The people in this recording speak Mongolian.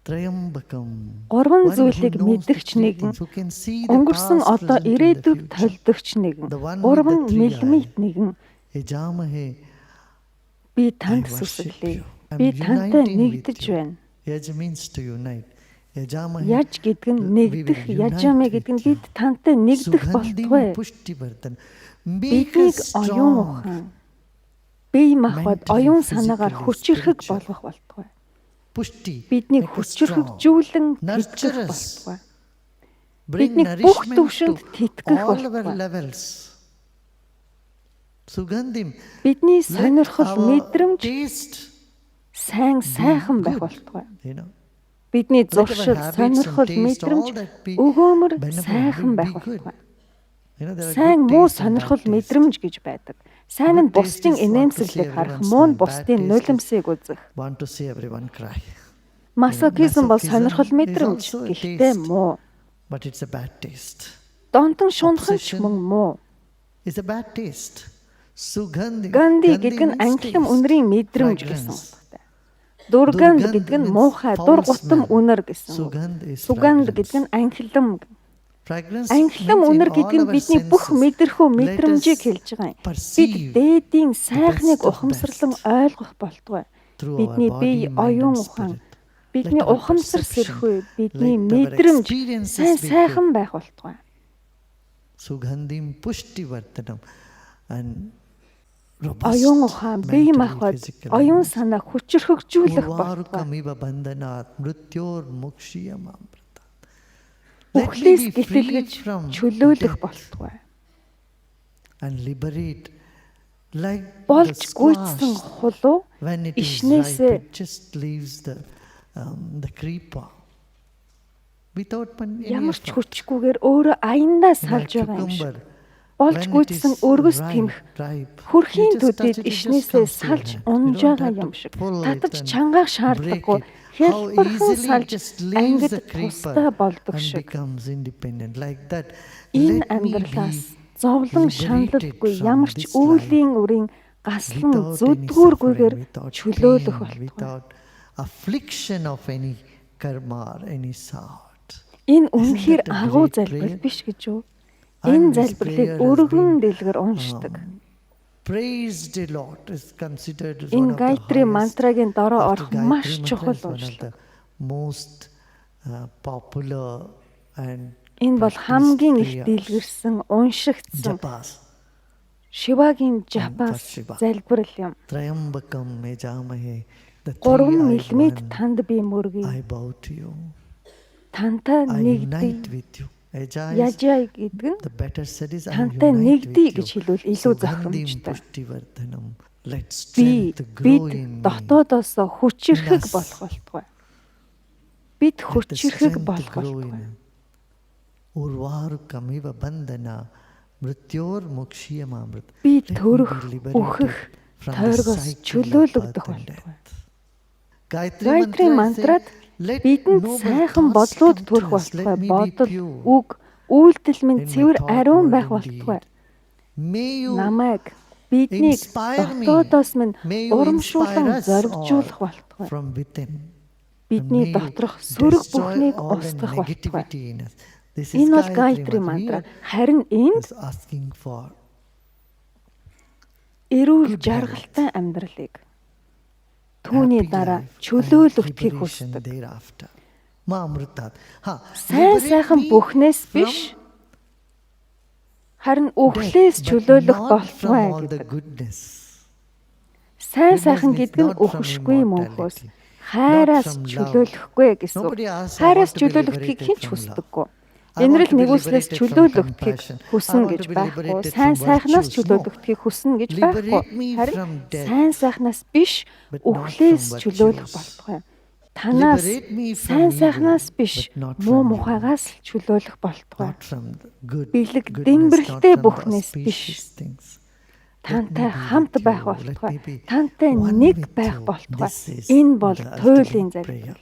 Гурван зүйлийг мэдэгч нэгэн, өнгөрсөн одоо ирээдүйг толдогч нэгэн, гурван мэлмит нэгэн. Би танд сүсэлье. Би тантай нэгдэж байна. Яж гэдэг нь нэгдэх, яжаме гэдэг нь бид тантай нэгдэх болтугай. Биднийг оюун ухаан, бие махбод оюун санаагаар хүчирхэг болгох болтугай. Биднийг хүчирхэгжүүлэн тэтгэх болтугай. Биднийг бүх түвшинд тэтгэх болтугай. Бидний сонирхол мэдрэмж сайхан байх болтугай. Бидний зуршил, сонирхол, мэдрэмж өгөөмөр сайхан байх болтугай. Сайн муу сонирхол мэдрэмж гэж байдаг. Сайн нь бусдын инээмсэглийг харах, муу нь бусдын нулимсыг үзэх. Масокизм бол сонирхол мэдрэмж, гэхдээ муу. Донтон шунхан ч мөн муу. Ганди гэдэг нь ангилам үнэрийн мэдрэмж гэсэн утгатай. Дурганд гэдэг нь муухай, дур гутам үнэр гэсэн үг. Суганд гэдэг нь ангилам. Ангилам үнэр гэдэг нь бидний бүх мэдэрхүү мэдрэмжийг хэлж байгаа юм. Бид дээдийн сайхныг ухамсарлан ойлгох болтугай. Бидний бие оюун ухаан, бидний ухамсар сэрхүү, бидний мэдрэмж сайхан байх болтугай. Оюун ухаан, бие махбод оюун санаа хүчирхэгжүүлэх болтугай. Үхлээс гитэлгэж чөлөөлөх болтугай. Болж гүйцсэн хулуу ишнээсээ ямар ч хүчгүйгээр өөрөө аяндаа салж байгаа юм шиг. Болж гүйцсэн өргөс тэмх хүрхийн төдийд ишнээсээ салж унж байгаа юм шиг. Татаж чангаах шаардлагагүй. Хялбархан салж ангид тустай болдог шиг. Энэ амьдралаас зовлон шаналлгүй ямар ч үүлийн үрийн гаслан зүдгүүргүйгээр чөлөөлөх болтугай. Энэ үнэхээр агуу залбирал биш гэж үү? Энэ залбирлыг өргөн дэлгэр уншдаг. Энэ гайтри мантрагийн дороо орох маш чухал уучлал. Энэ бол хамгийн их дэлгэрсэн, уншигдсан Шивагийн жапас залбирал юм. 3 мэлмит танд би мөргөе. Тантай нэгдээ. Яжай гэдэг нь тантай нэгдээ гэж хэлвэл илүү зохиромжтой. Бид дотоодоос хүчирхэг болох болтугай. Бид хүчирхэг болох болтугай. Би төрөх, үхэх, тойргоос чөлөөлөгдөх болтугай. Гайтри мантрад бидэнд сайхан бодлууд төрөх болтугай. Бодол, үг, үйлдэл минь цэвэр ариун байх болтугай. Намайг, биднийг дотоодоос минь урамшуулан зоригжуулах болтугай. Бидний доторх сөрөг бүхнийг устгах болтугай. Энэ бол гайтри мантра. Харин энд эрүүл жаргалтай амьдралыг түүний дараа чөлөөлөгдөхийг хүсдэг. Сайхан бүхнээс биш, харин үхлээс чөлөөлөх болтугай гэдэг. Сайхан гэдэг нь үхэшгүй мөнхөөс, хайраас чөлөөлөхгүй гэсэн. Хайраас чөлөөлөгдөхийг хэн ч хүсдэггүй. Инрэл нэгүслээс чөлөөлөгдөхийг хүснэ гэж байхгүй. Сайхнаас чөлөөлөгдөхийг хүснэ гэж байхгүй. Харин сайхнаас биш, үхлээс чөлөөлөх болтугай. Танаас сайхнаас биш, муу мухайгаас чөлөөлөх болтугай. Бэлэг дэмбэрэлтэй бүхнээс биш. Тантай хамт байх болтугай. Тантай нэг байх болтугай. Энэ бол туйлын залбирал.